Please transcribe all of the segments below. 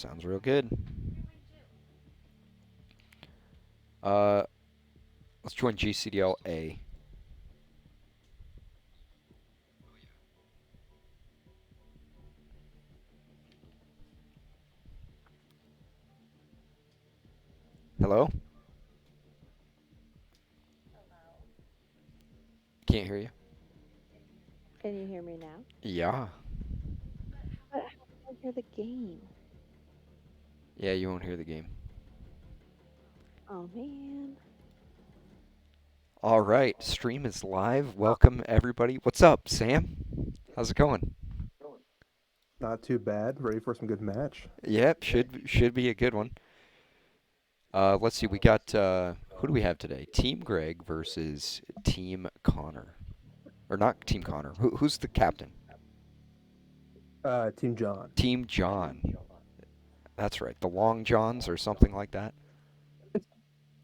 Sounds real good. Uh, let's join GCDL A. Hello? Can't hear you. Can you hear me now? Yeah. But how can I hear the game? Yeah, you won't hear the game. Oh man. All right, stream is live. Welcome everybody. What's up, Sam? How's it going? Not too bad. Ready for some good match. Yep, should be a good one. Let's see. We got who do we have today? Team Greg versus Team Connor, or not Team Connor? Who's the captain? Team John. Team John. That's right. The Long Johns or something like that,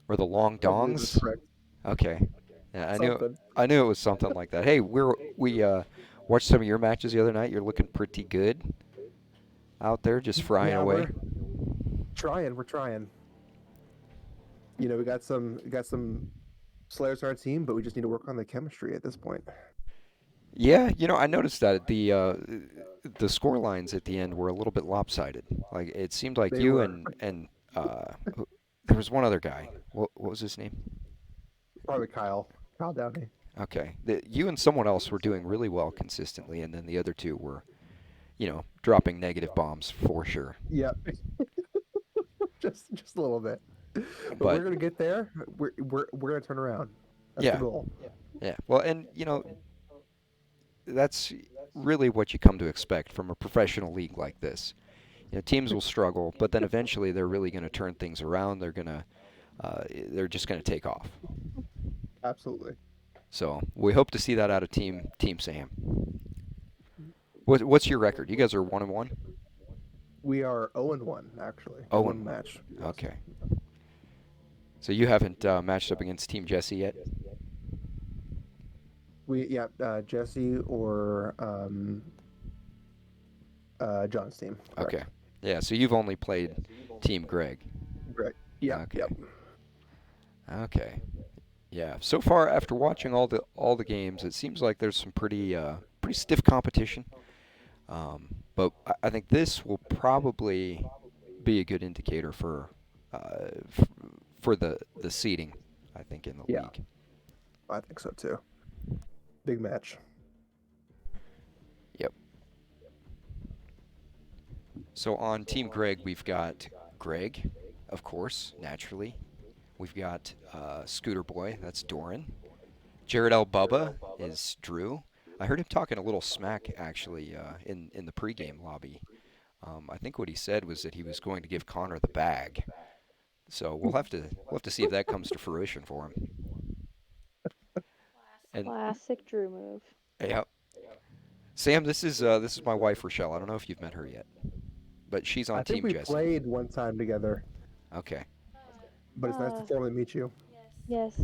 or the Long I believe that's Dongs. correct. Okay. Yeah, Something. I knew it was something like that. Hey, we watched some of your matches the other night. You're looking pretty good out there, just frying Yeah, away. we're trying. We're trying. We got some Slayers on our team, but we just need to work on the chemistry at this point. Yeah, I noticed that the score lines at the end were a little bit lopsided. Like it seemed like They you were and there was one other guy. What was his name? probably Kyle Downey. Okay, you and someone else were doing really well consistently, and then the other two were, dropping negative bombs for sure. Yep. just a little bit. But But we're gonna get there. We're gonna turn around. That's the yeah, goal. yeah. Well, and that's really what you come to expect from a professional league like this. Teams will struggle, but then eventually they're really going to turn things around. They're just going to take off. Absolutely. So we hope to see that out of Team Sam. What's your record? You guys are 1-1. We are 0-1 actually. Oh, One match. okay. So you haven't matched up against Team Jesse yet? Jesse or John's team. Correct. Okay. Yeah. So you've only played Team Greg. Great. Yeah. Okay. Yep. Okay. Yeah. So far, after watching all the games, it seems like there's some pretty stiff competition. But I think this will probably be a good indicator for the seeding. I think in the Yeah. league. I think so too. Big match. Yep. So on Team Greg, we've got Greg, of course, naturally. We've got Scooter Boy, that's Doran. Jared L. Bubba is Drew. I heard him talking a little smack actually in the pregame lobby. I think what he said was that he was going to give Connor the bag. So we'll have to see if that comes to fruition for him. And Classic Drew move. yeah, Sam, this is my wife Rochelle. I don't know if you've met her yet, but she's on I think Team we Jesse. played one time together, Okay. but it's nice to Uh, formally meet you. yes,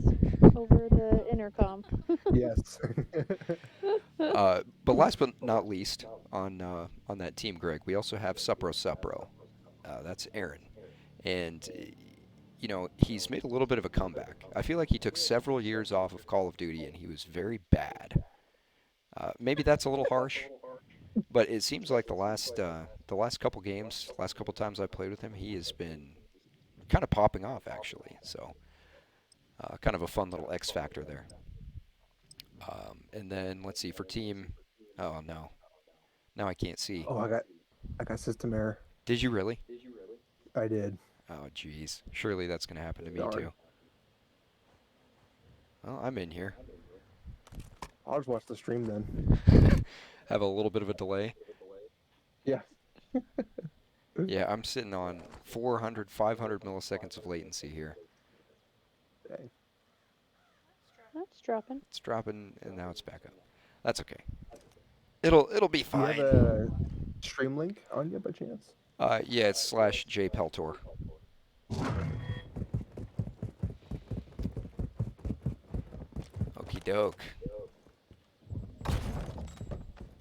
over the intercom. Yes. But last but not least, on that Team Greg, we also have Supro. That's Aaron, and he's made a little bit of a comeback. I feel like he took several years off of Call of Duty, and he was very bad. Maybe that's a little harsh, but it seems like the last couple games, last couple times I played with him, he has been kind of popping off actually. So kind of a fun little X factor there. And then let's see for team. Oh no, now I can't see. Oh, I got system error. Did you really? I did. Oh jeez, surely that's gonna happen to me Darn. too. Well, I'm in here. I'll just watch the stream then. Have a little bit of a delay. Yeah. Yeah, I'm sitting on 400, 500 milliseconds of latency here. Dang. That's dropping. It's dropping and now it's back up. That's okay. It'll be Do you have fine. a stream link on you by chance? Yeah, it's /J Peltor. Okie doke.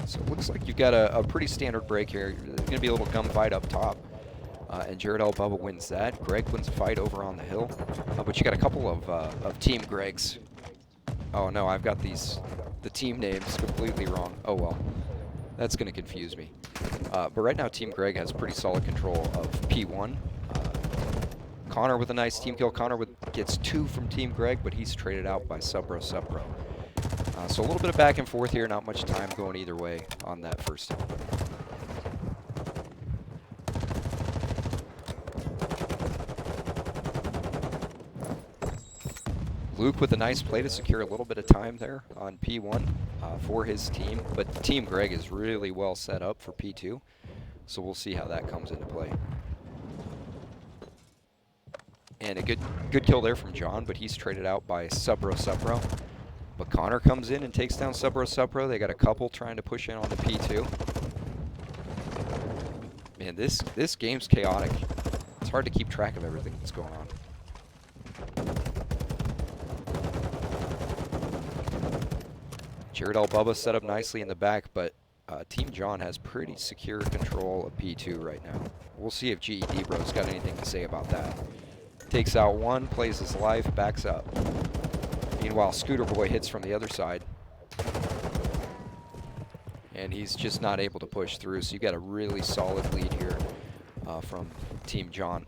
So it looks like you've got a pretty standard break here. There's going to be a little gunfight up top. and Jared L. Bubba wins that. Greg wins a fight over on the hill. But you got a couple of Team Gregs. Oh no, I've got the team names completely wrong. Oh well, that's going to confuse me. But right now, Team Greg has pretty solid control of P1. Connor with a nice team kill. Connor gets 2 from Team Greg, but he's traded out by Subro. So a little bit of back and forth here, not much time going either way on that first hill. Luke with a nice play to secure a little bit of time there on P1 for his team, but Team Greg is really well set up for P2, so we'll see how that comes into play. And a good kill there from John, but he's traded out by Subro. But Connor comes in and takes down Subro. They got a couple trying to push in on the P2. Man, this game's chaotic. It's hard to keep track of everything that's going on. Jared L. Bubba set up nicely in the back, but Team John has pretty secure control of P2 right now. We'll see if GED Bro's got anything to say about that. Takes out one, plays his life, backs up. Meanwhile, Scooter Boy hits from the other side. And he's just not able to push through, so you got a really solid lead here from Team John.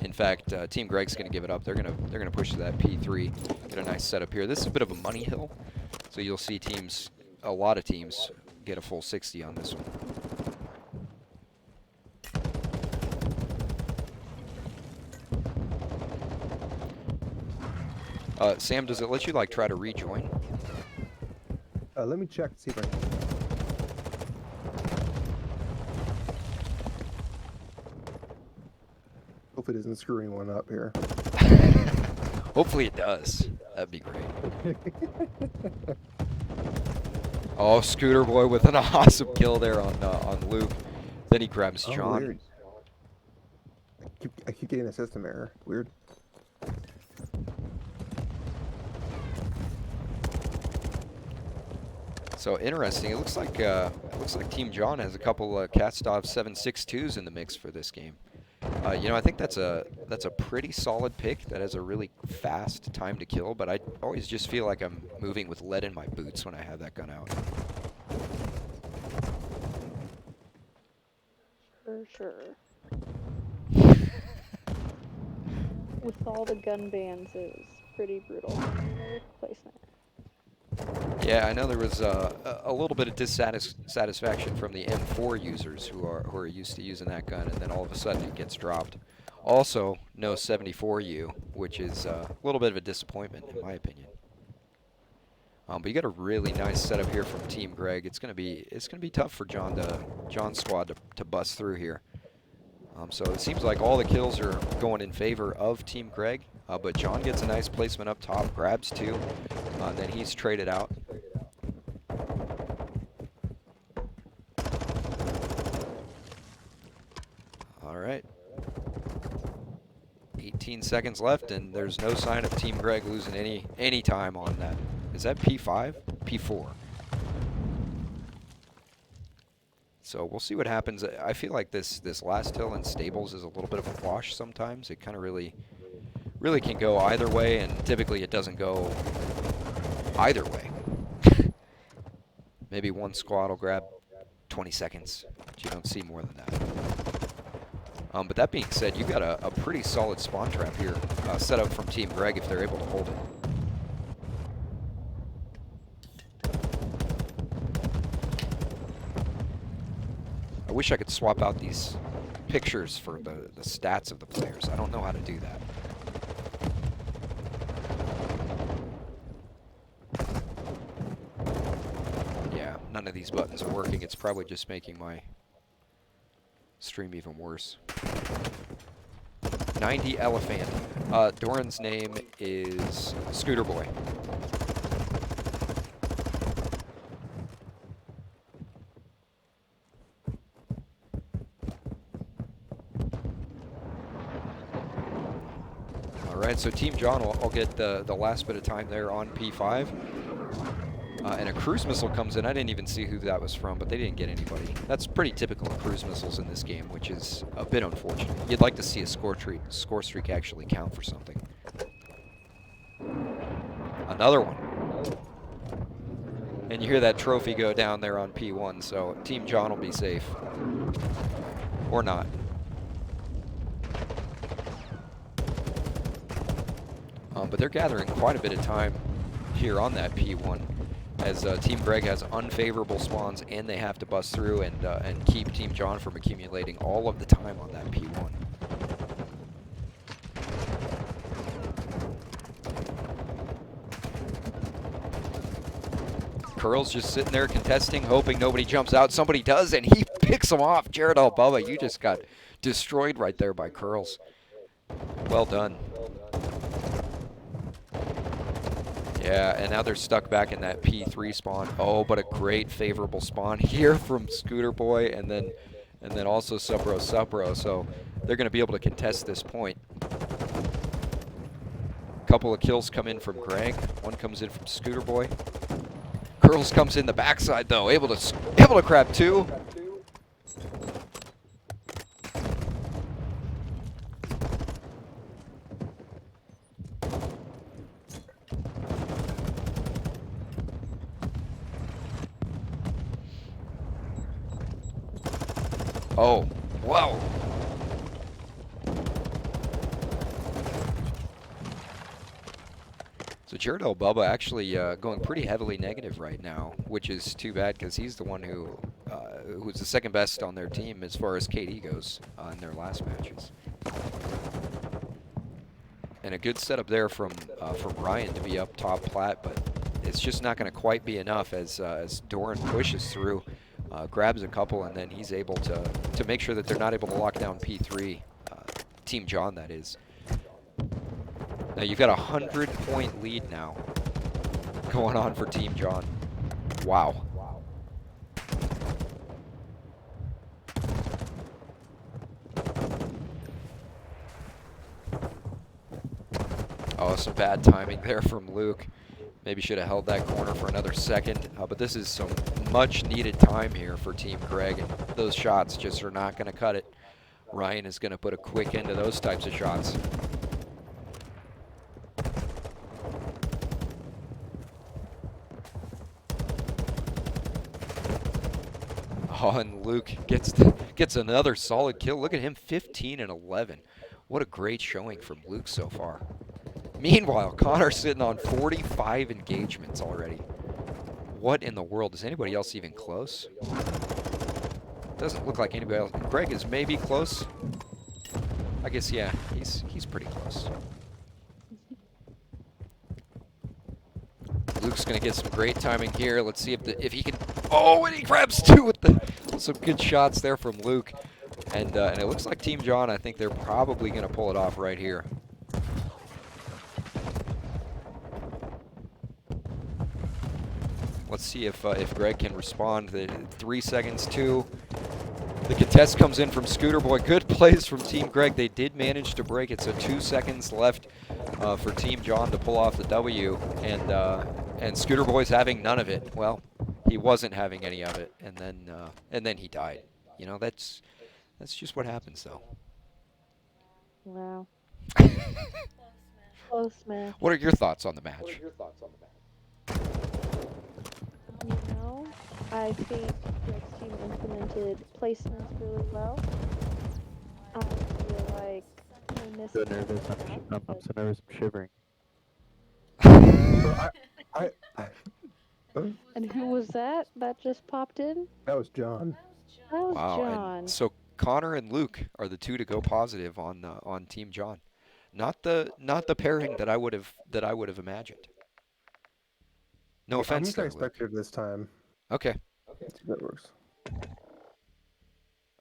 In fact, Team Greg's going to give it up. They're gonna push to that P3. Get a nice setup here. This is a bit of a money hill, so you'll see a lot of teams, get a full 60 on this one. Sam, does it let you try to rejoin? Let me check to see if I can. Hopefully it isn't screwing one up here. Hopefully it does. That'd be great. Oh, Scooter Boy with an awesome kill there on Luke. Then he grabs John. Weird. I keep getting a system error. Weird. So interesting. It looks like Team John has a couple Katstov 7.62s in the mix for this game. I think that's a pretty solid pick that has a really fast time to kill, but I always just feel like I'm moving with lead in my boots when I have that gun out. For sure. With all the gun bans, it was pretty brutal placement. Yeah, I know there was a little bit of dissatisfaction from the M4 users who are used to using that gun, and then all of a sudden it gets dropped. Also, no 74U, which is a little bit of a disappointment in my opinion. But you got a really nice setup here from Team Greg. It's gonna be tough for John's squad to bust through here. So it seems like all the kills are going in favor of Team Greg, but John gets a nice placement up top, grabs 2, then he's traded out. All right. 18 seconds left, and there's no sign of Team Greg losing any time on that. Is that P5? P4. So we'll see what happens. I feel like this last hill in stables is a little bit of a wash sometimes. It kind of really can go either way, and typically it doesn't go either way. Maybe one squad will grab 20 seconds, but you don't see more than that. But that being said, you've got a pretty solid spawn trap here set up from Team Greg if they're able to hold it. I wish I could swap out these pictures for the stats of the players. I don't know how to do that. Yeah, none of these buttons are working. It's probably just making my stream even worse. 90 Elephant. Doran's name is Scooter Boy. Alright, so Team John will get the last bit of time there on P5. And a cruise missile comes in. I didn't even see who that was from, but they didn't get anybody. That's pretty typical of cruise missiles in this game, which is a bit unfortunate. You'd like to see a score streak actually count for something. Another one. And you hear that trophy go down there on P1, so Team John will be safe. Or not. But they're gathering quite a bit of time here on that P1, as Team Greg has unfavorable spawns, and they have to bust through and keep Team John from accumulating all of the time on that P1. Curl's just sitting there contesting, hoping nobody jumps out. Somebody does, and he picks him off. Jared Bubba, you just got destroyed right there by Curls. Well done. Yeah, and now they're stuck back in that P3 spawn. Oh, but a great favorable spawn here from Scooter Boy, and then also Supro. So they're going to be able to contest this point. Couple of kills come in from Greg. One comes in from Scooter Boy. Curls comes in the backside though, able to grab two. Oh, wow. So Jared Bubba actually going pretty heavily negative right now, which is too bad because he's the one who's the second best on their team as far as KD goes in their last matches. And a good setup there from Ryan to be up top plat, but it's just not going to quite be enough as Doran pushes through, grabs a couple, and then he's able to make sure that they're not able to lock down P3. Team John, that is. Now you've got a 100-point lead now going on for Team John. Wow. Oh, some bad timing there from Luke. Maybe should have held that corner for another second. But this is some much needed time here for Team Greg, and those shots just are not going to cut it. Ryan is going to put a quick end to those types of shots. Oh, and Luke gets another solid kill. Look at him, 15 and 11. What a great showing from Luke so far. Meanwhile, Connor's sitting on 45 engagements already. What in the world? Is anybody else even close? Doesn't look like anybody else. Greg is maybe close. I guess, yeah, he's pretty close. Luke's gonna get some great timing here. Let's see if he can. Oh, and he grabs two with some good shots there from Luke, and it looks like Team John. I think they're probably gonna pull it off right here. Let's see if Greg can respond. The 3 seconds, 2. The contest comes in from Scooter Boy. Good plays from Team Greg. They did manage to break it, so 2 seconds left for Team John to pull off the W. And Scooter Boy's having none of it. Well, he wasn't having any of it, and then he died. You know, that's just what happens, though. Wow. Close, man. What are your thoughts on the match? You know, I think Greg's team implemented placements really well. I feel like they missed So nervous. I'm so nervous. I'm shivering. And who was that just popped in? That was John. That was Wow. John. And so Connor and Luke are the two to go positive on Team John. Not the pairing that I would have imagined. No offense I'm there, gonna Luke. expect this time. Okay. Let's see if that works.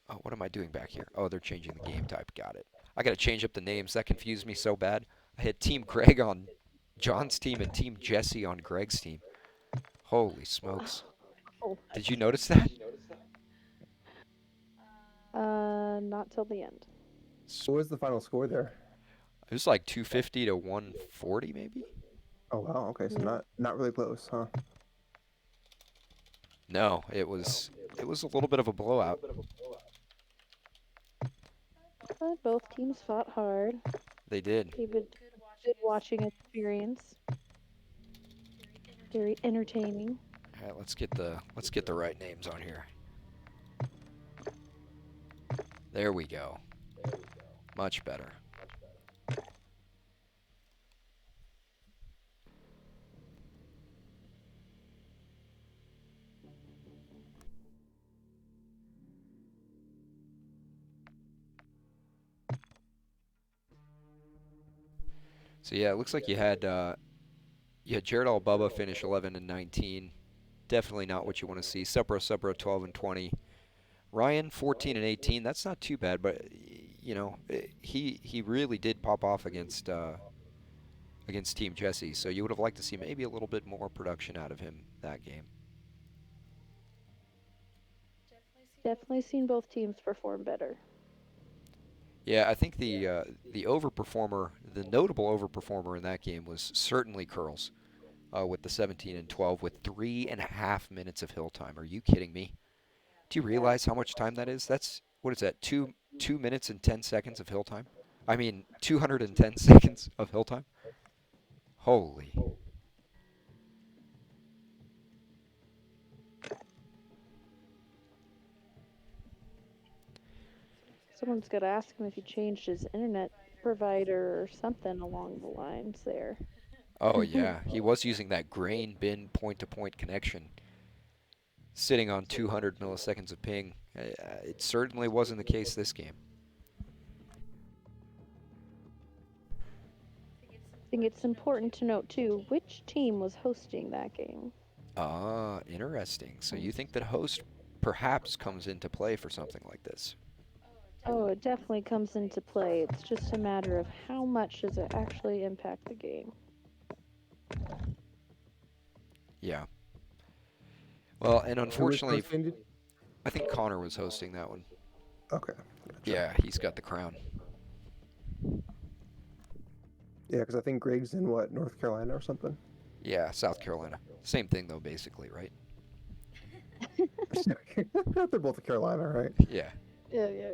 Oh, what am I doing back here? Oh, they're changing the game type. Got it. I got to change up the names. That confused me so bad. I had Team Greg on John's team and Team Jesse on Greg's team. Holy smokes. Oh. Did you notice that? Not till the end. What was the final score there? It was like 250 to 140 maybe? Oh wow. Okay, so not really close, huh? No, it was a little bit of a blowout. But both teams fought hard. They did. Gave it good watching experience. Very entertaining. All right, let's get the right names on here. There we go. Much better. So yeah, it looks like you had Jared Albubba finish 11 and 19. Definitely not what you want to see. Supra 12 and 20. Ryan 14 and 18. That's not too bad, but he really did pop off against Team Jesse. So you would have liked to see maybe a little bit more production out of him that game. Definitely seen both teams perform better. Yeah, I think the overperformer, the notable overperformer in that game was certainly Curls, with the 17 and 12 with 3.5 minutes of hill time. Are you kidding me? Do you Yeah. realize how much time that is? That's what is that? 2 minutes and 10 seconds of hill time. I mean, 210 seconds of hill time. Holy. Someone's got to ask him if he changed his internet provider or something along the lines there. Oh yeah, he was using that grain bin point-to-point connection, sitting on 200 milliseconds of ping. It certainly wasn't the case this game. I think it's important to note too which team was hosting that game. Ah, interesting. So you think that host perhaps comes into play for something like this? Oh, it definitely comes into play. It's just a matter of how much does it actually impact the game. Yeah. Well, and Who was unfortunately, hosting it? I think Connor was hosting that one. Okay, gotcha. Yeah, he's got the crown. Yeah, because I think Greg's in what, North Carolina or something. Yeah, South Carolina. Same thing though, basically, right? They're both in Carolina, right? Yeah. Yeah.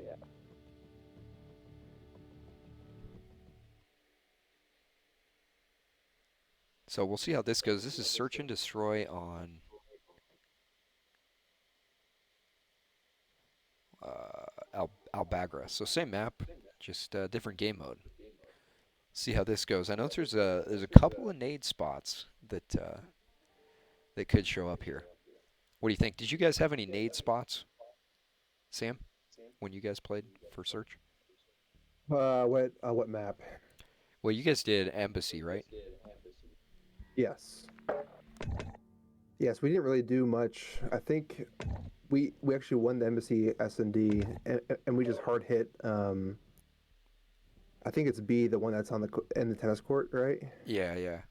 So we'll see how this goes. This is Search and Destroy on Albagra. So same map, just different game mode. See how this goes. I know there's a couple of nade spots that could show up here. What do you think? Did you guys have any nade spots, Sam, when you guys played for Search? What map? Well, you guys did Embassy, right? Yes. Yes, we didn't really do much. I think we actually won the embassy S&D, and we just hard hit. I think it's B, the one that's on in the tennis court, right? Yeah, yeah.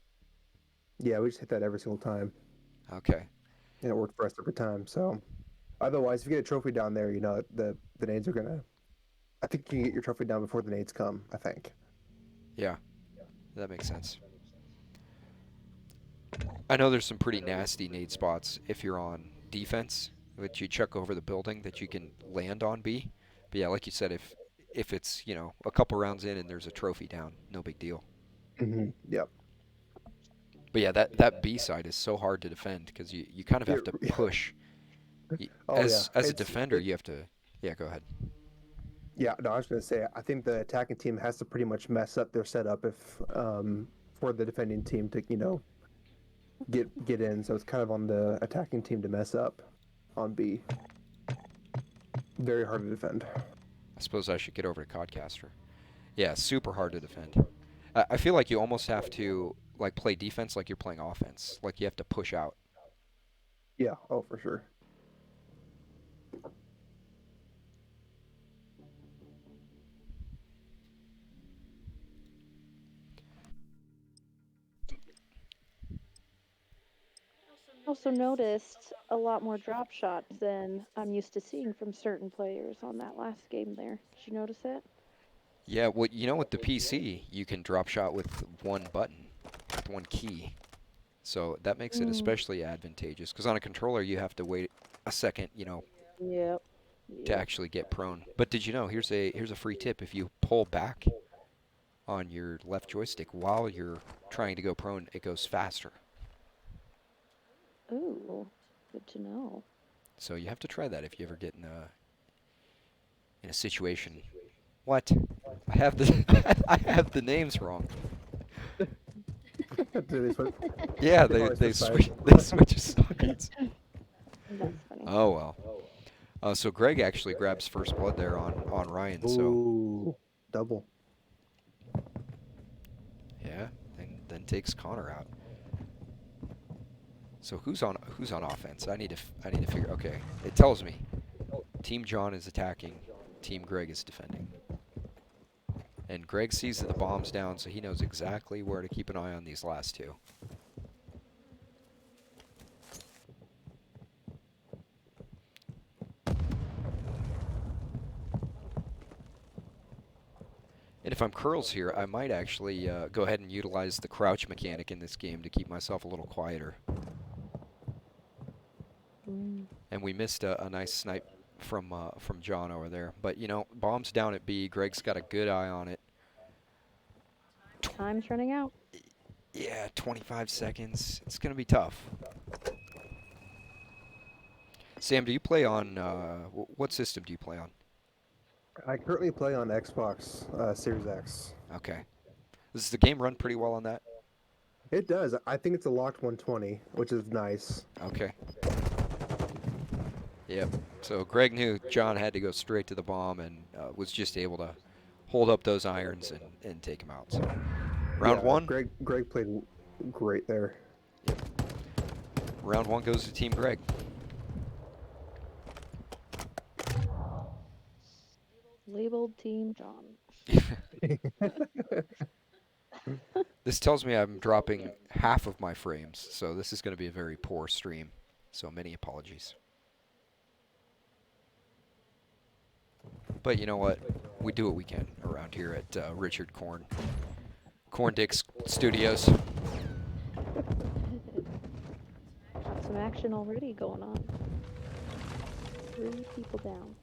Yeah, we just hit that every single time, Okay. and it worked for us every time. So, otherwise, if you get a trophy down there, the nades are gonna. I think you can get your trophy down before the nades come. I think. Yeah, that makes sense. I know there's some pretty nasty nade spots if you're on defense, which you chuck over the building that you can land on B. But yeah, like you said, if it's a couple rounds in and there's a trophy down, no big deal. Yep. But yeah, that B side is so hard to defend because you kind of have to Yeah. push. Oh yeah. As a defender, you have to. Yeah, go ahead. Yeah. No, I was gonna say I think the attacking team has to pretty much mess up their setup if for the defending team to get in. So it's kind of on the attacking team to mess up on B. Very hard to defend. I suppose I should get over to Codcaster. Yeah, super hard to defend. I feel like you almost have to like play defense like you're playing offense. Like you have to push out. Yeah. Oh, for sure. Also noticed a lot more drop shots than I'm used to seeing from certain players on that last game there. Did you notice that? Yeah, with the PC, you can drop shot with one button, with one key. So that makes it Mm. especially advantageous because on a controller you have to wait a second, Yep. to Yep. actually get prone. But did you know, here's a free tip. If you pull back on your left joystick while you're trying to go prone, it goes faster. Ooh, good to know. So you have to try that if you ever get in a situation. What? I have the I have the names wrong. Do they Yeah, they they probably they switch switch sides. they switch sides. That's funny. Oh well. So Greg actually grabs first blood there on Ryan. So Ooh, double. yeah, and then takes Connor out. So who's on offense? I need to figure. Okay, it tells me Team John is attacking, Team Greg is defending. And Greg sees that the bomb's down, so he knows exactly where to keep an eye on these last two. And if I'm Curls here, I might actually go ahead and utilize the crouch mechanic in this game to keep myself a little quieter. Mm. And we missed a nice snipe from John over there. But bomb's down at B. Greg's got a good eye on it. Time's running out. Yeah, 25 seconds. It's gonna be tough. Sam, do you play on what system do you play on? I currently play on Xbox Series X. Okay. Does the game run pretty well on that? It does. I think it's a locked 120, which is nice. Okay. Yep. So Greg knew John had to go straight to the bomb and was just able to hold up those irons and take him out. So round Yeah, one. Greg played great there. Yep. Round one goes to Team Greg. Labeled Team John. This tells me I'm dropping half of my frames, so this is going to be a very poor stream. So many apologies. But you know what? We do what we can around here at Richard Corn Dick Studios. Got some action already going on. 3 people down.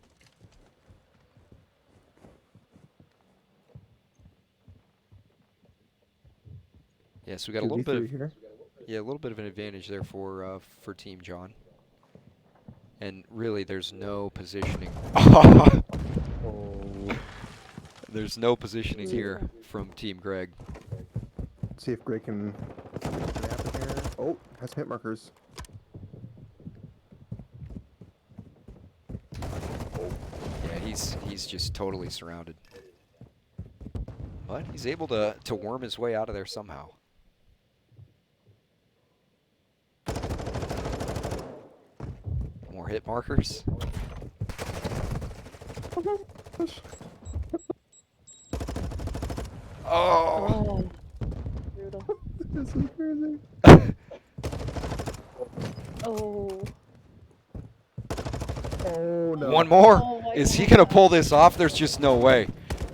Yes, we got a little bit of a little bit of an advantage there for Team John. And really, there's no positioning. Oh. There's no positioning Yeah. here from Team Greg. Let's see if Greg can snap in here. Oh, has some hit markers. Yeah, he's just totally surrounded. But he's able to worm his way out of there somehow. More hit markers. Oh! Oh, brutal. This is crazy. Oh. Oh no. One more. Oh my Is he God. gonna pull this off? There's just no way.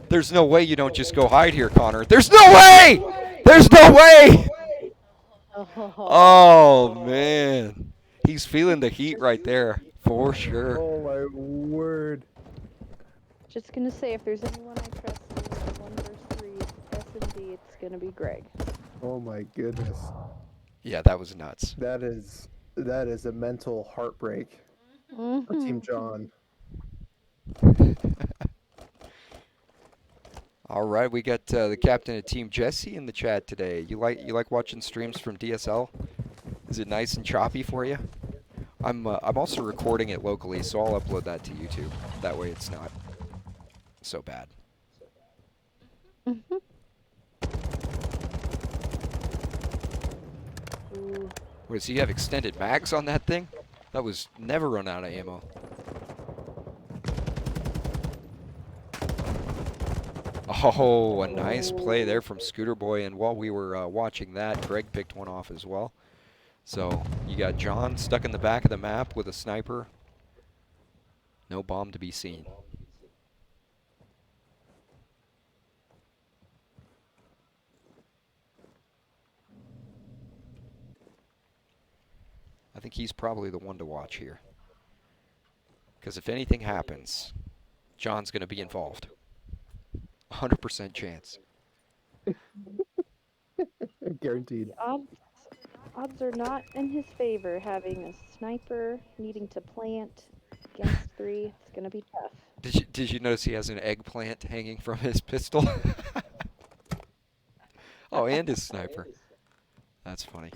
There's no way you don't just go hide here, Connor. There's no way! There's no way! Oh, man. He's feeling the heat right there, for sure. Oh my word. Just gonna say, if there's anyone I trust in the 1 versus 3 S&D, it's gonna be Greg. Oh my goodness. Yeah, that was nuts. That is a mental heartbreak for Team John. All right, we got the captain of Team Jesse in the chat today. You like watching streams from DSL? Is it nice and choppy for you? I'm also recording it locally, so I'll upload that to YouTube. That way, it's not so bad. Ooh. Wait, so you have extended mags on that thing? That was never run out of ammo. Oh, a nice play there from Scooter Boy, and while we were watching that, Greg picked one off as well. So you got John stuck in the back of the map with a sniper. No bomb to be seen. I think he's probably the one to watch here. Because if anything happens, John's going to be involved. 100% chance. Guaranteed. The odds are not in his favor. Having a sniper needing to plant against three, it's gonna be tough. Did you notice he has an eggplant hanging from his pistol? Oh, and his sniper. That's funny.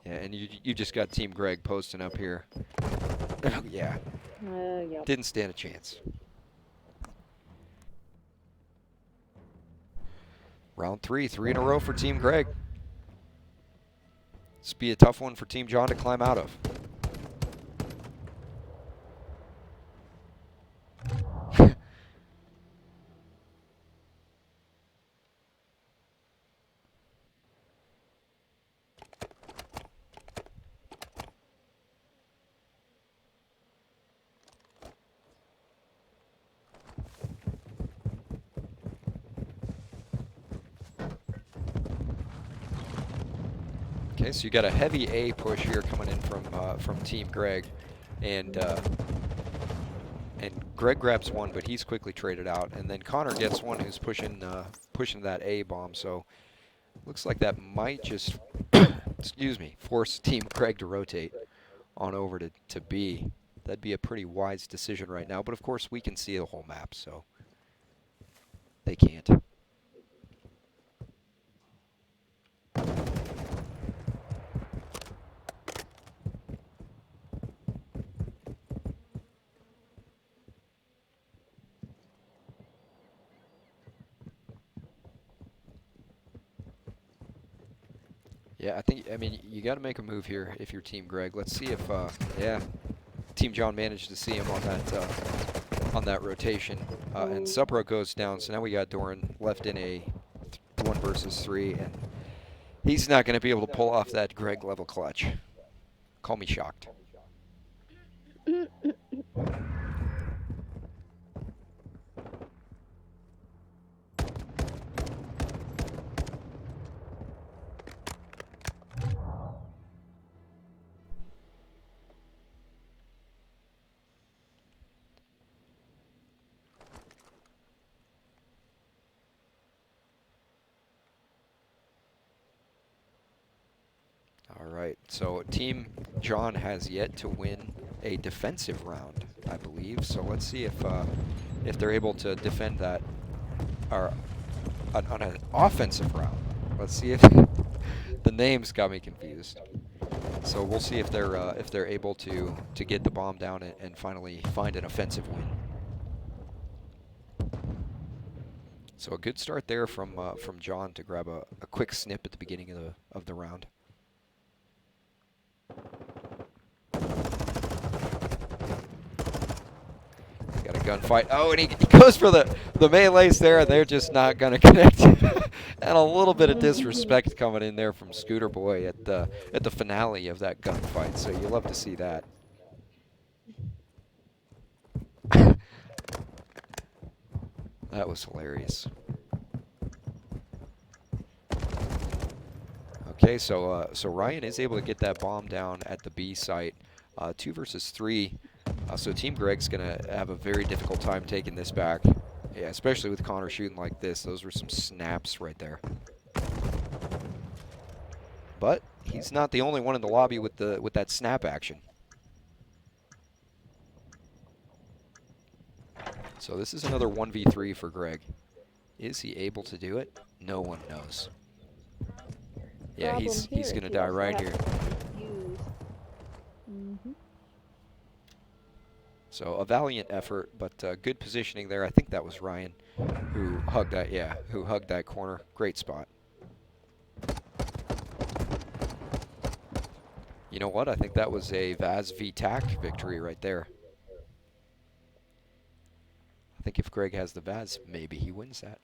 Yeah, and you just got Team Greg posting up here. Oh, yeah, Yep. didn't stand a chance. Round three in a row for Team Greg. This will be a tough one for Team John to climb out of. Okay, so you got a heavy A push here coming in from Team Greg, and Greg grabs one, but he's quickly traded out, and then Connor gets one who's pushing that A bomb. So looks like that might just excuse me, force Team Greg to rotate on over to B. That'd be a pretty wise decision right now, but of course we can see the whole map, so they can't. Yeah, I mean, you got to make a move here if you're Team Greg. Let's see if, yeah, Team John managed to see him on that rotation. And Supro goes down, so now we got Doran left in a 1 versus 3, and he's not going to be able to pull off that Greg level clutch. Call me shocked. All right, so Team John has yet to win a defensive round, I believe. So let's see if they're able to defend that, or on an offensive round. Let's see if the names got me confused. So we'll see if they're able to get the bomb down and finally find an offensive win. So a good start there from John to grab a quick snip at the beginning of the round. Got a gunfight. Oh, and he goes for the melees there. They're just not going to connect. And a little bit of disrespect coming in there from Scooter Boy at the finale of that gunfight. So you love to see that. That was hilarious. Okay, so Ryan is able to get that bomb down at the B site. 2 versus 3. So Team Greg's going to have a very difficult time taking this back. Yeah, especially with Connor shooting like this. Those were some snaps right there. But he's not the only one in the lobby with that snap action. So this is another 1v3 for Greg. Is he able to do it? No one knows. Yeah, he's going to die right here. So a valiant effort, but good positioning there. I think that was Ryan who hugged that. Yeah, who hugged that corner. Great spot. You know what? I think that was a Vaz v TAC victory right there. I think if Greg has the Vaz, maybe he wins that.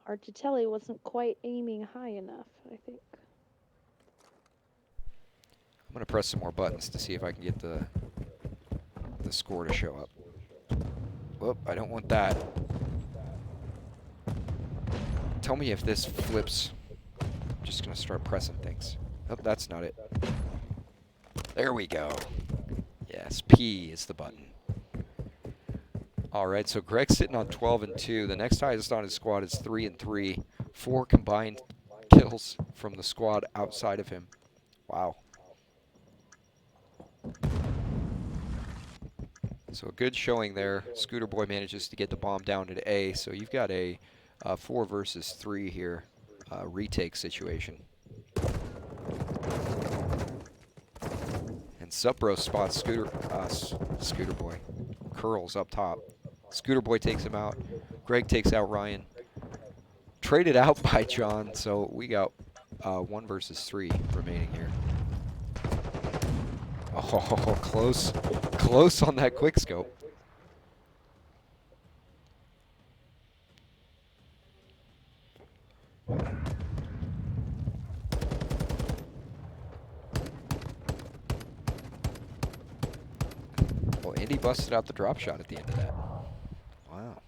Hard to tell. He wasn't quite aiming high enough, I think. I'm going to press some more buttons to see if I can get the score to show up. Whoop, I don't want that. Tell me if this flips. I'm just gonna start pressing things. Oh, that's not it. There we go. Yes, P is the button. All right, so Greg's sitting on 12 and 2. The next highest on his squad is 3 and 3. 4 combined kills from the squad outside of him. Wow. So a good showing there. Scooter Boy manages to get the bomb down to A. So you've got a 4 versus 3 here retake situation. And Supro spots Scooter Boy. Curls up top. Scooter Boy takes him out. Greg takes out Ryan. Traded out by John, so we got 1 versus 3 remaining here. Oh, close. Close on that quick scope. Well, Andy busted out the drop shot at the end of that. Wow.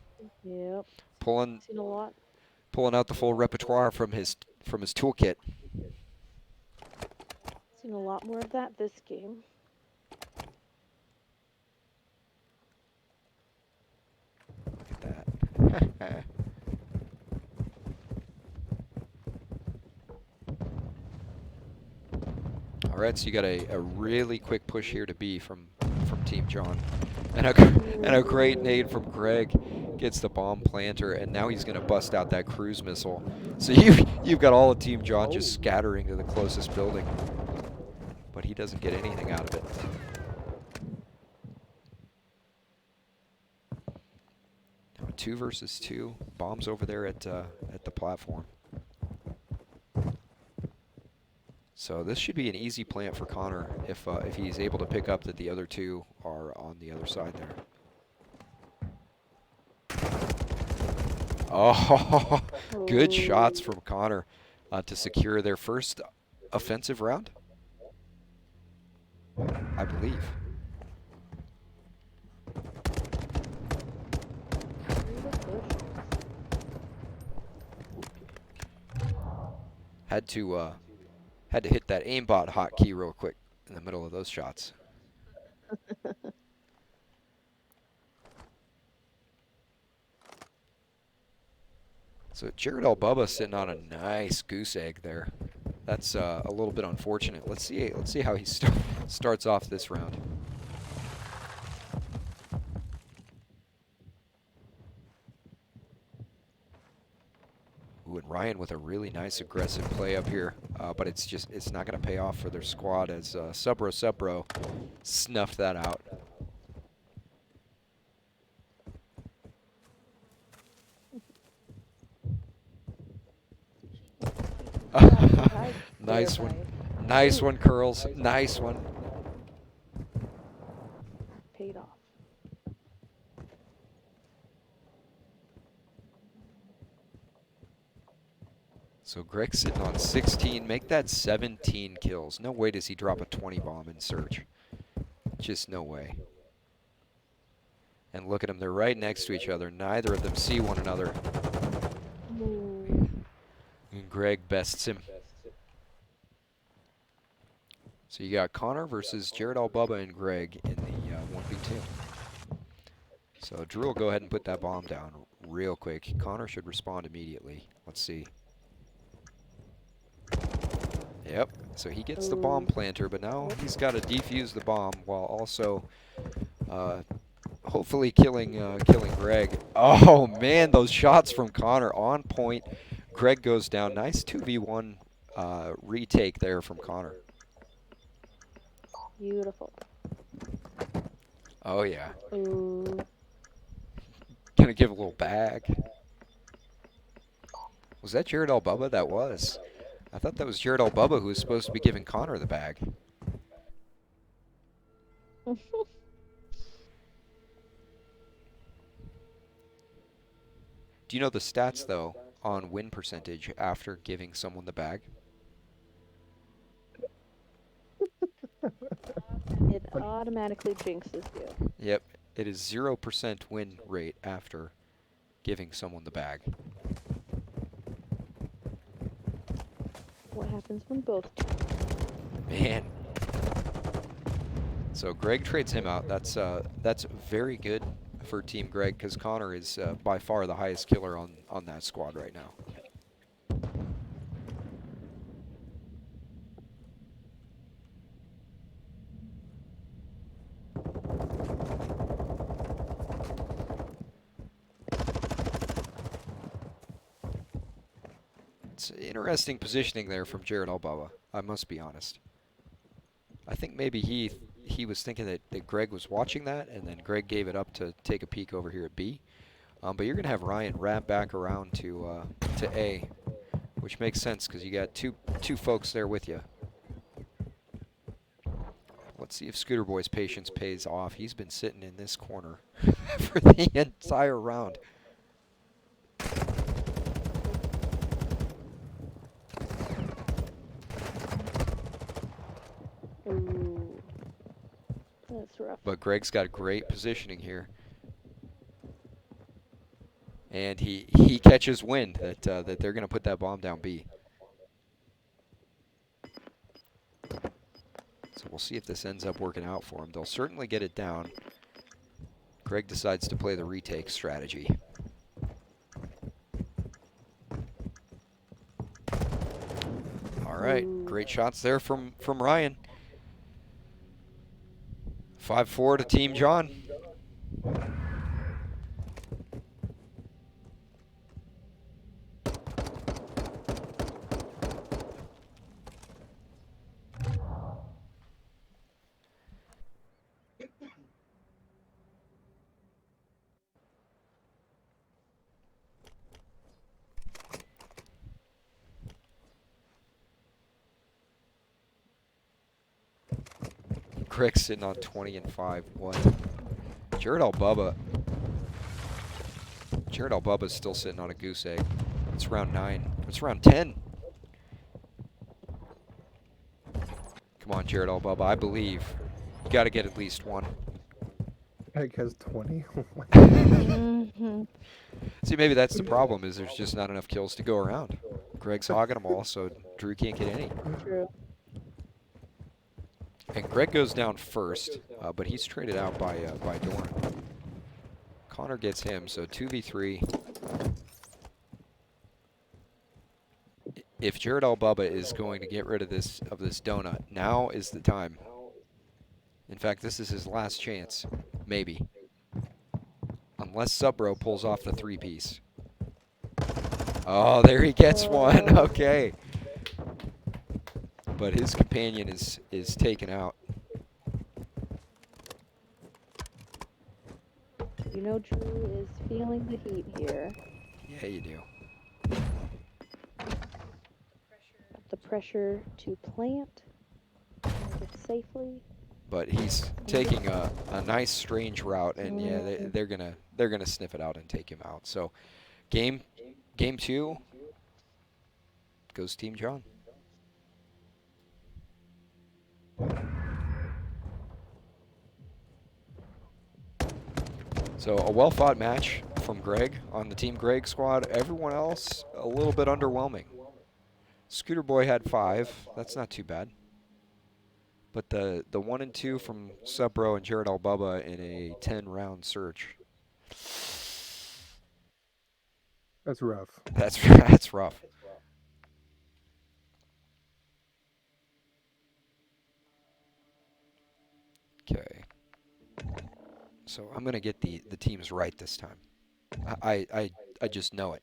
Yep. Pulling Seen a lot. pulling out the full repertoire from his toolkit. Seen a lot more of that this game. Look at that. All right, so you got a really quick push here to B from Team John. And a great nade from Greg gets the bomb planter, and now he's going to bust out that cruise missile. So you've got all of Team John just scattering to the closest building, but he doesn't get anything out of it. Now 2 versus 2. Bombs over there at the platform. So this should be an easy plant for Connor if he's able to pick up that the other 2 are on the other side there. Oh, good shots from Connor to secure their first offensive round, I believe. Had to hit that aimbot hotkey real quick in the middle of those shots. So Jared Albubba sitting on a nice goose egg there. That's a little bit unfortunate. Let's see how he starts off this round. Ooh, and Ryan with a really nice aggressive play up here, but it's not going to pay off for their squad as Supro snuffed that out. Nice one. Nice one, Curls. Nice one. Paid off. So Greg's sitting on 16. Make that 17 kills. No way does he drop a 20 bomb in Surge. Just no way. And look at them. They're right next to each other. Neither of them see one another. And Greg bests him. So you got Connor versus Jared Albubba and Greg in the 1v2. So Drew will go ahead and put that bomb down real quick. Connor should respond immediately. Let's see. Yep, so he gets the bomb planter, but now he's got to defuse the bomb while also hopefully killing Greg. Oh man, those shots from Connor on point. Greg goes down. Nice 2v1 retake there from Connor. Beautiful. Oh yeah. Ooh. Gonna give a little bag. Was that Jared Albubba? That was. I thought that was Jared Albubba who was supposed to be giving Connor the bag. Do you know the stats, though, on win percentage after giving someone the bag? It automatically jinxes you. Yep, it is 0% win rate after giving someone the bag. what happens when both teams. Man. So Greg trades him out. That's very good for Team Greg because Connor is by far the highest killer on that squad right now. It's interesting positioning there from Jared Albaba, I must be honest. I think maybe he was thinking that Greg was watching that, and then Greg gave it up to take a peek over here at B. But you're going to have Ryan wrap back around to A, which makes sense because you got two folks there with you. Let's see if Scooter Boy's patience pays off. He's been sitting in this corner for the entire round. Ooh. That's rough. But Greg's got great positioning here. And he catches wind that they're going to put that bomb down B. So we'll see if this ends up working out for him. They'll certainly get it down. Greg decides to play the retake strategy. All right, great shots there from Ryan. 5-4 to Team John. Greg's sitting on 20 and 5. What? Jared Albuba's still sitting on a goose egg. It's round 9. It's round 10. Come on, Jared Albuba. I believe. You got to get at least one. Greg has 20. Mm-hmm. See, maybe that's the problem, is there's just not enough kills to go around. Greg's hogging them all, so Drew can't get any. True. And Greg goes down first, but he's traded out by Doran. Connor gets him, so 2v3. If Jared Albuba is going to get rid of this donut, now is the time. In fact, this is his last chance, maybe. Unless Subro pulls off the 3-piece. Oh, there he gets one. Okay. But his companion is taken out. You know Drew is feeling the heat here. Yeah, you do. The pressure to plant it safely. But he's taking a nice strange route, and yeah, they're gonna sniff it out and take him out. So, game 2 goes Team John. So a well-fought match from Greg on the Team Greg squad. Everyone else a little bit underwhelming. Scooter Boy had 5. That's not too bad. But the 1 and 2 from Subro and Jared Albuba in a 10-round search. That's rough. That's rough. Okay. So I'm gonna get the teams right this time. I just know it.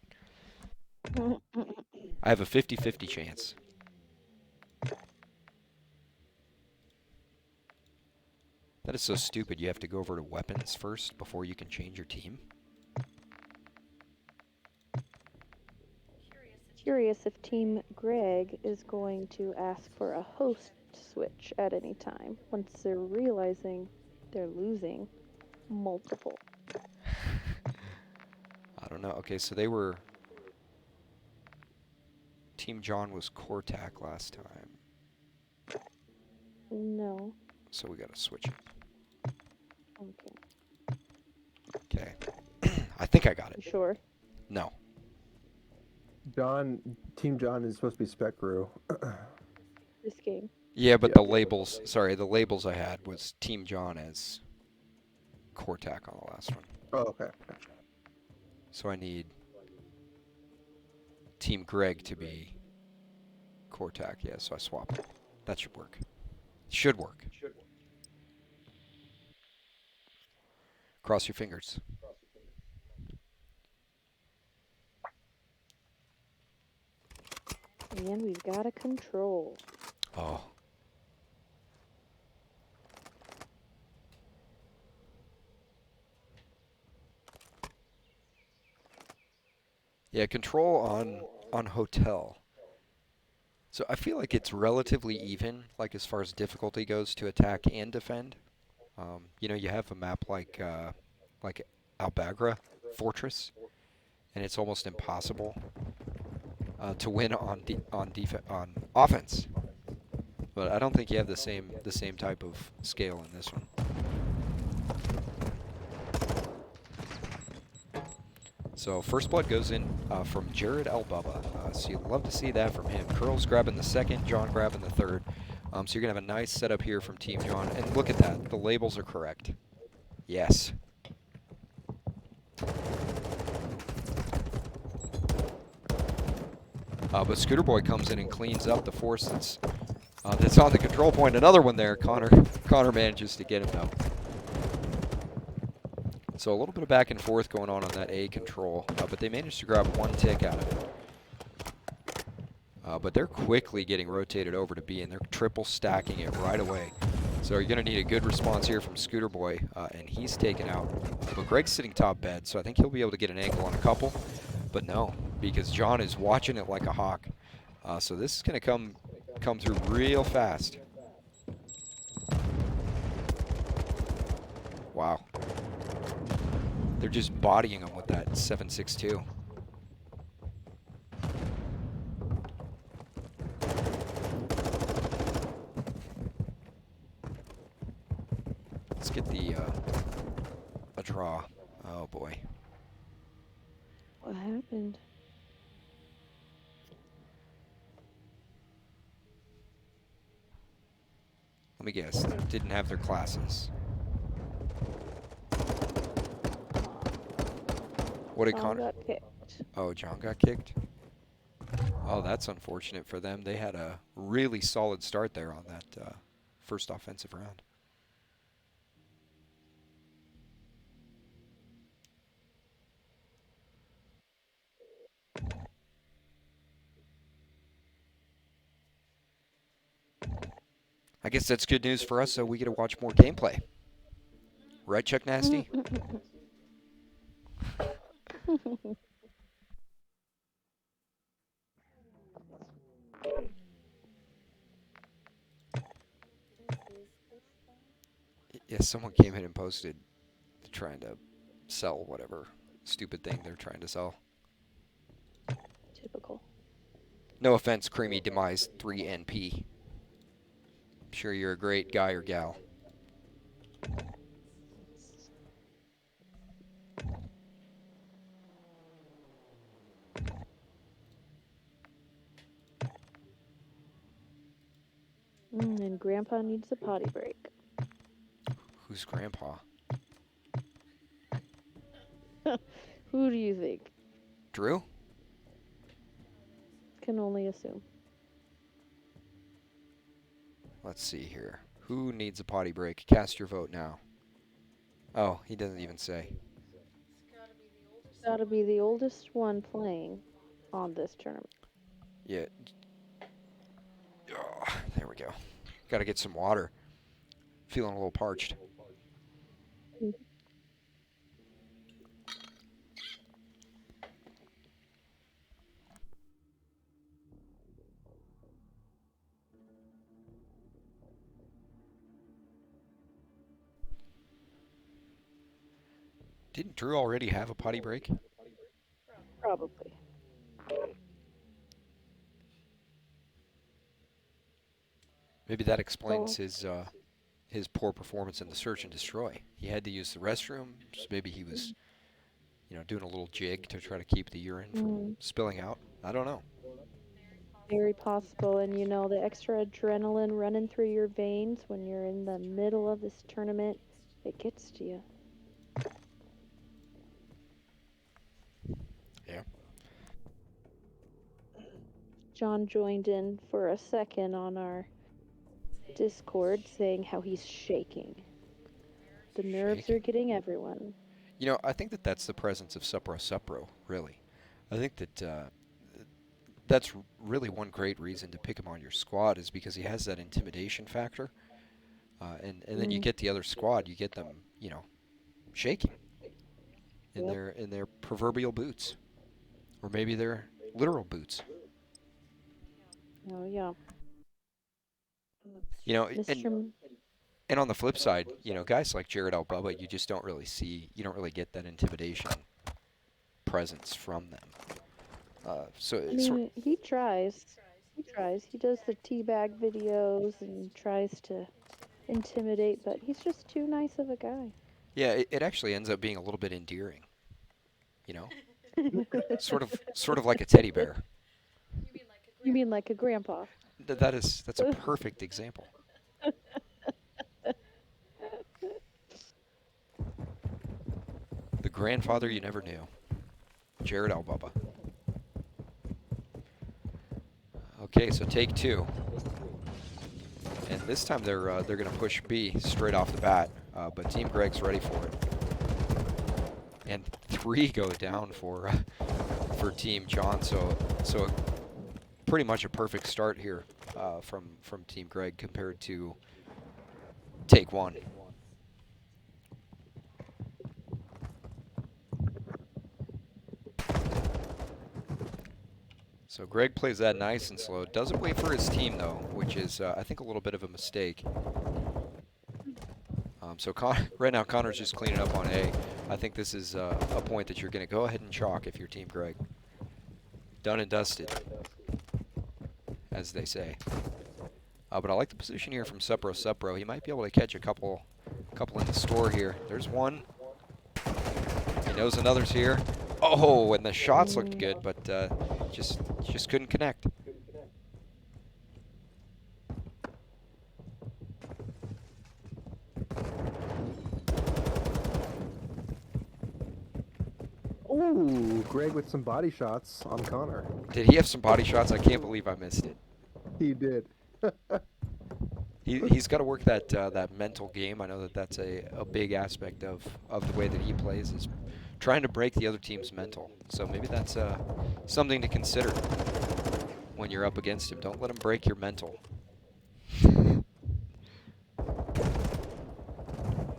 I have a 50-50 chance. That is so stupid. You have to go over to weapons first before you can change your team. Curious if Team Greg is going to ask for a host switch at any time once they're realizing they're losing multiple. I don't know. Okay, so they were... Team John was Cortac last time. No. So we gotta switch it. Okay. Okay. I think I got it. You sure? No. John, Team John is supposed to be Spec Crew. This game. Yeah, but Yeah. the labels, sorry, the labels I had was Team John as Cortac on the last one. Oh, okay. Gotcha. So I need Team Greg to be Cortac. Yeah, so I swapped it. That should work. Should work. Cross your fingers. And we've got a control. Oh. Yeah, control on hotel. So I feel like it's relatively even, like as far as difficulty goes to attack and defend. You have a map like Albagra Fortress, and it's almost impossible to win on offense. But I don't think you have the same type of scale in this one. So first blood goes in from Jared Albubba. So you'd love to see that from him. Curl's grabbing the second, John grabbing the third. So you're going to have a nice setup here from Team John. And look at that. The labels are correct. Yes. But Scooter Boy comes in and cleans up the force that's on the control point. Another one there. Connor manages to get him, though. So a little bit of back and forth going on that A control, but they managed to grab one tick out of it. But they're quickly getting rotated over to B, and they're triple stacking it right away. So you're going to need a good response here from Scooter Boy, and he's taken out. But Greg's sitting top bed, so I think he'll be able to get an angle on a couple. But no, because John is watching it like a hawk. So this is going to come through real fast. Wow. They're just bodying him with that 7.62. Let's get a draw. Oh boy. What happened? Let me guess. Didn't have their classes. What did John Connor? got kicked. Oh, John got kicked? Oh, that's unfortunate for them. They had a really solid start there on that first offensive round. I guess that's good news for us, so we get to watch more gameplay. Right, Chuck Nasty? Yeah, someone came in and posted trying to sell whatever stupid thing they're trying to sell. Typical. No offense, Creamy Demise 3NP. I'm sure you're a great guy or gal. And Grandpa needs a potty break. Who's Grandpa? Who do you think? Drew? Can only assume. Let's see here. Who needs a potty break? Cast your vote now. Oh, he doesn't even say. Gotta be the oldest one playing on this tournament. Yeah. Oh, there we go. Gotta get some water. Feeling a little parched. Didn't Drew already have a potty break? Probably. Maybe that explains his poor performance in the search and destroy. He had to use the restroom. So maybe he was doing a little jig to try to keep the urine from Mm, spilling out. I don't know. very possible. And the extra adrenaline running through your veins when you're in the middle of this tournament, it gets to you. Yeah. John joined in for a second on our Discord saying how he's shaking. The nerves Shaking. are getting everyone. I think that that's the presence of Supro Supro, really. I think that that's really one great reason to pick him on your squad is because he has that intimidation factor. And then you Mm, get the other squad, you get them, shaking yep. in their proverbial boots, or maybe their literal boots. Oh, yeah. You know, and Mr. and on the flip side, guys like Jared Albubba, you just don't really see, you don't really get that intimidation presence from them. So I it's sort. mean, he tries. He tries. He does the teabag videos and tries to intimidate, but he's just too nice of a guy. Yeah, it actually ends up being a little bit endearing. You know, sort of like a teddy bear. You mean like a grandpa? That's a perfect example. The grandfather you never knew, Jared Albubba. Okay, so take two, and this time they're going to push B straight off the bat, but Team Greg's ready for it. And three go down for Team John, so pretty much a perfect start here from Team Greg compared to take one. So Greg plays that nice and slow. Doesn't wait for his team though, which is I think a little bit of a mistake. So right now Connor's just cleaning up on A. I think this is a point that you're going to go ahead and chalk if you're Team Greg. Done and dusted, as they say. But I like the position here from Supro Supro. He might be able to catch a couple in the store here. There's one. He knows another's here. Oh, and the shots looked good, but just couldn't connect. Ooh, Greg with some body shots on Connor. Did he have some body shots? I can't believe I missed it. He did. He's got to work that mental game. I know that that's a big aspect of the way that he plays is trying to break the other team's mental. So maybe that's something to consider when you're up against him. Don't let him break your mental.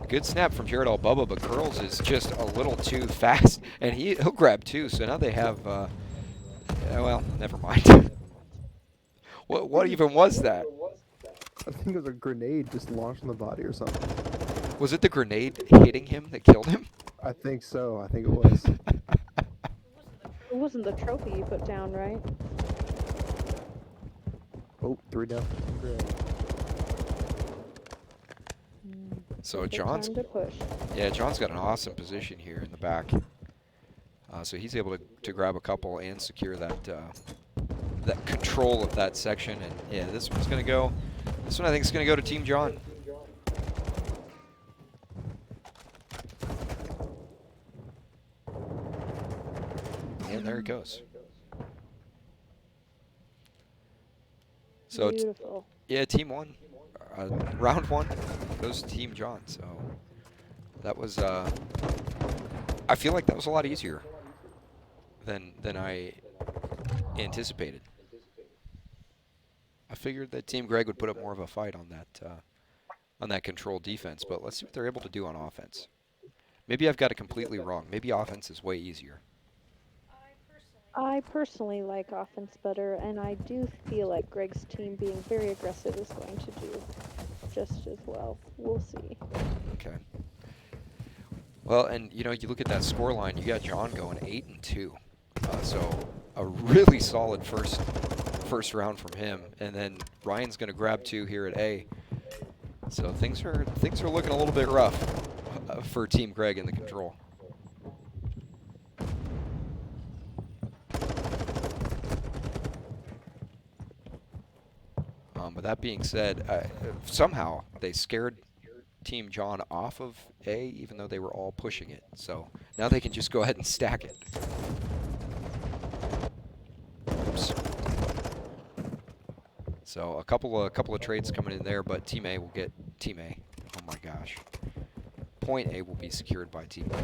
Good snap from Jared Albubba, but Curls is just a little too fast, and he'll grab two. So now they have. Well, never mind. What even was that? I think it was a grenade just launched in the body or something. Was it the grenade hitting him that killed him? I think so. I think it was. It wasn't the trophy you put down, right? Oh, 3 down. Greg. So Perfect John's, time to push. yeah, John's got an awesome position here in the back. So he's able to grab a couple and secure that that control of that section. And yeah, this one's gonna go. This one I think is gonna go to Team John. And there it goes. So Beautiful. yeah, Team 1, round 1 goes to Team John. So that was. I feel like that was a lot easier than I anticipated. I figured that Team Greg would put up more of a fight on that controlled defense, but let's see what they're able to do on offense. Maybe I've got it completely wrong. Maybe offense is way easier. I personally like offense better, and I do feel like Greg's team being very aggressive is going to do just as well. We'll see. Okay. Well, and you look at that score line. You got John going 8-2, so a really solid first round from him, and then Ryan's going to grab 2 here at A. So things are looking a little bit rough for Team Greg in the control. But that being said, somehow they scared Team John off of A, even though they were all pushing it. So now they can just go ahead and stack it. Oops. So a couple of trades coming in there, but Team A will get Team A. Oh my gosh. Point A will be secured by Team A.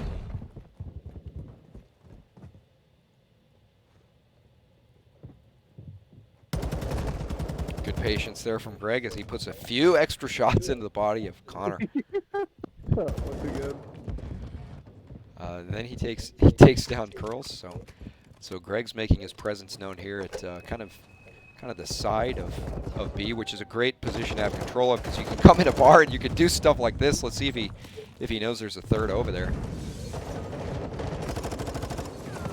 Good patience there from Greg as he puts a few extra shots into the body of Connor. Once again. Then he takes down Curls. So Greg's making his presence known here at kind of the side of B, which is a great position to have control of because you can come in a bar and you can do stuff like this. Let's see if he knows there's a third over there.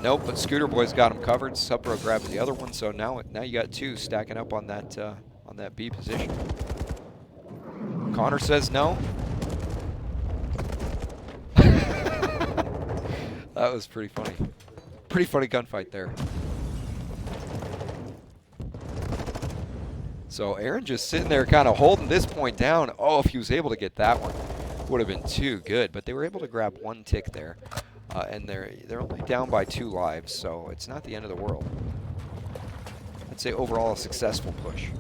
Nope, but Scooter Boy's got him covered. Supro grabs the other one, so now you got two stacking up on that B position. Connor says no. That was pretty funny. Pretty funny gunfight there. So Aaron just sitting there kind of holding this point down. Oh, if he was able to get that one, would have been too good. But they were able to grab one tick there. And they're only down by 2 lives, so it's not the end of the world. I'd say overall a successful push.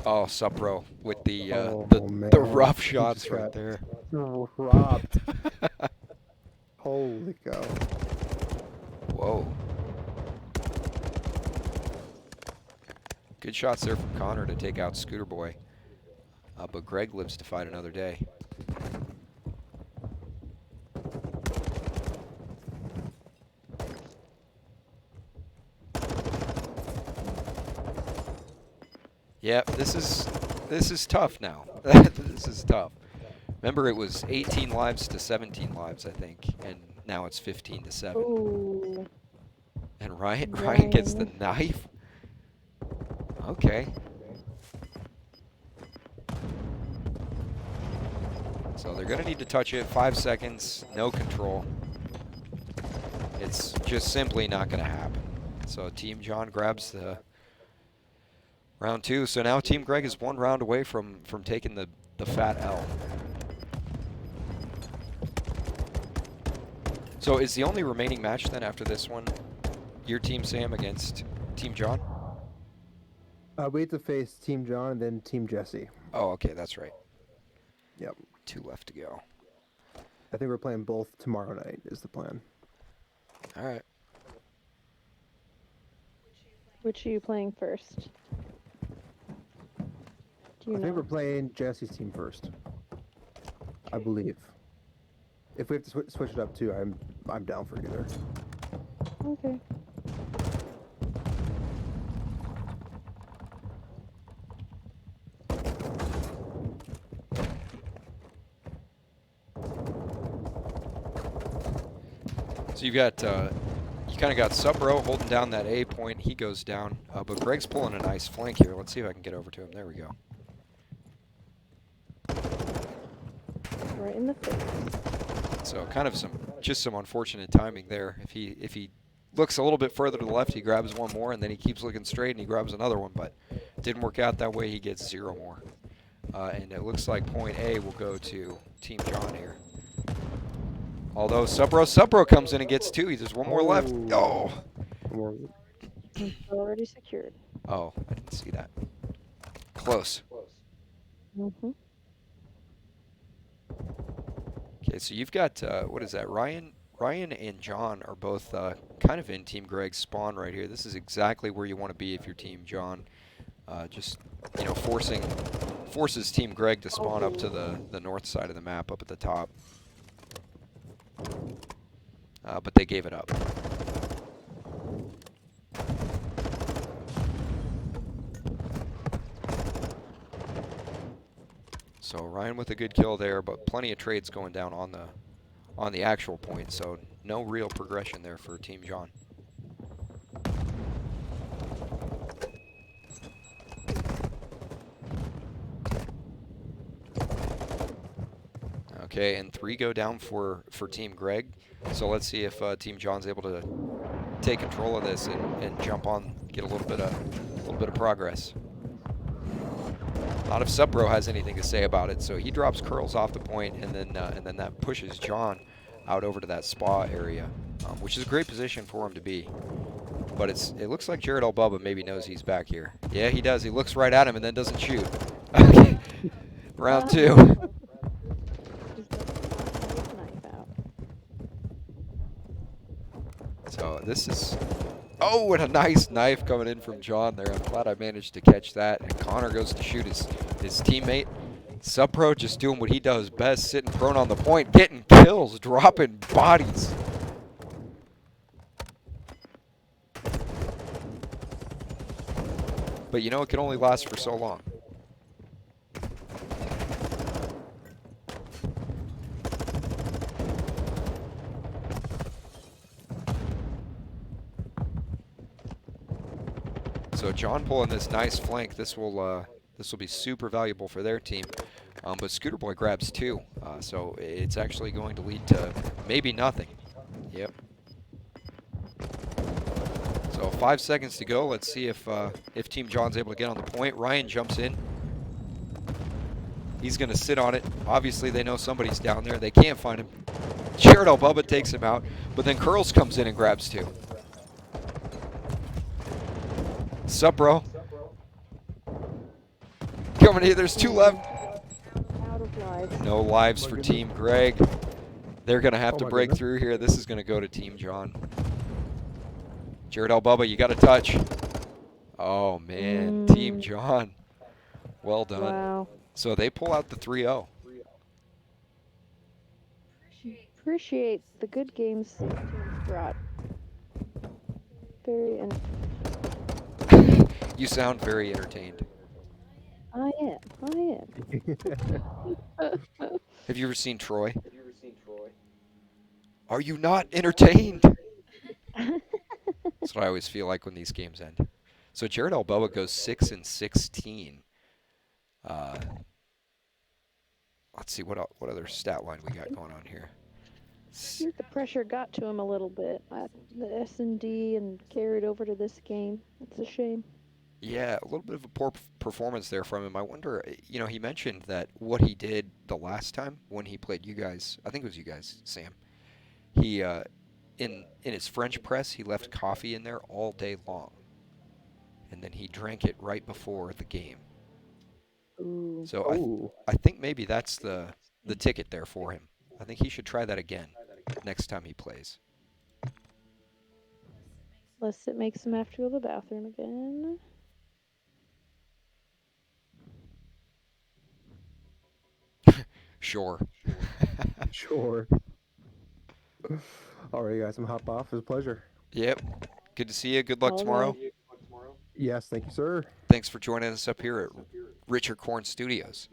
Oh, Supro with the rough shots right there. Robbed. Holy cow. Whoa. Good shots there from Connor to take out Scooter Boy. But Greg lives to fight another day. Yep, this is tough now. This is tough. Remember, it was 18 lives to 17 lives, I think, and now it's 15 to 7. Ooh. And Ryan gets the knife. Okay. So they're gonna need to touch it. 5 seconds, no control. It's just simply not gonna happen. So Team John grabs the round 2. So now Team Greg is 1 round away from taking the fat L. So is the only remaining match then after this one your Team Sam against Team John? We have to face Team John and then Team Jesse. Oh, okay, that's right. Yep. 2 left to go. I think we're playing both tomorrow night is the plan. All right. Which are you playing first? Do you I know? think we're playing Jesse's team first. I believe. If we have to switch it up too, I'm down for either. Okay. So you've got, you kind of got Supro holding down that A point. He goes down, but Greg's pulling a nice flank here. Let's see if I can get over to him. There we go. Right in the face. So kind of just some unfortunate timing there. If he looks a little bit further to the left, he grabs one more, and then he keeps looking straight and he grabs another one. But it didn't work out that way. He gets 0 more. And it looks like point A will go to Team John here. Although Supro comes in and gets 2. There's 1 more left. Oh. Already secured. Oh, I didn't see that. Close. Mm-hmm. Okay, so you've got, what is that? Ryan and John are both kind of in Team Greg's spawn right here. This is exactly where you want to be if you're Team John. Just, you know, forces Team Greg to spawn up to the north side of the map, up at the top. But they gave it up. So Ryan with a good kill there, but plenty of trades going down on the actual point, so no real progression there for Team John. Okay, and 3 go down for Team Greg. So let's see if Team John's able to take control of this and jump on, get a little bit of progress. Not if Supro has anything to say about it. So he drops Curls off the point, and then that pushes John out over to that spa area, which is a great position for him to be. But it looks like Jared Bubba maybe knows he's back here. Yeah, he does. He looks right at him and then doesn't shoot. Okay, round 2. Just doesn't have his knife out. So this is, oh, and a nice knife coming in from John there. I'm glad I managed to catch that. And Connor goes to shoot his teammate. Subpro just doing what he does best, sitting prone on the point, getting kills, dropping bodies. But you know, it can only last for so long. So John pulling this nice flank. This will be super valuable for their team. But Scooter Boy grabs 2, so it's actually going to lead to maybe nothing. Yep. So 5 seconds to go. Let's see if Team John's able to get on the point. Ryan jumps in. He's going to sit on it. Obviously, they know somebody's down there. They can't find him. Jared Bubba takes him out, but then Curls comes in and grabs 2. Sup, bro? Coming here. There's 2 left. Out of lives. No lives for Team Greg. They're going to have Oh to my break goodness. through here. This is going to go to Team John. Jared Bubba, you got to touch. Oh, man. Team John. Well done. Wow. So they pull out the 3-0. Appreciate the good games these teams brought. Very You sound very entertained. I am. Have you ever seen Troy? Are you not entertained? That's what I always feel like when these games end. So Jared Bubba goes 6-16. Let's see what other stat line we got going on here. I think the pressure got to him a little bit. The S&D and carried over to this game. It's a shame. Yeah, a little bit of a poor performance there from him. I wonder, he mentioned that what he did the last time when he played you guys, I think it was you guys, Sam. He in his French press, he left coffee in there all day long, and then he drank it right before the game. Ooh. So I think maybe that's the ticket there for him. I think he should try that again next time he plays. Unless it makes him have to go to the bathroom again. Sure. Sure. All right, guys, I'm gonna hop off. It was a pleasure. Yep. Good to see you. Good luck All tomorrow. right. Yes, thank you, sir. Thanks for joining us up here at Richard Korn Studios.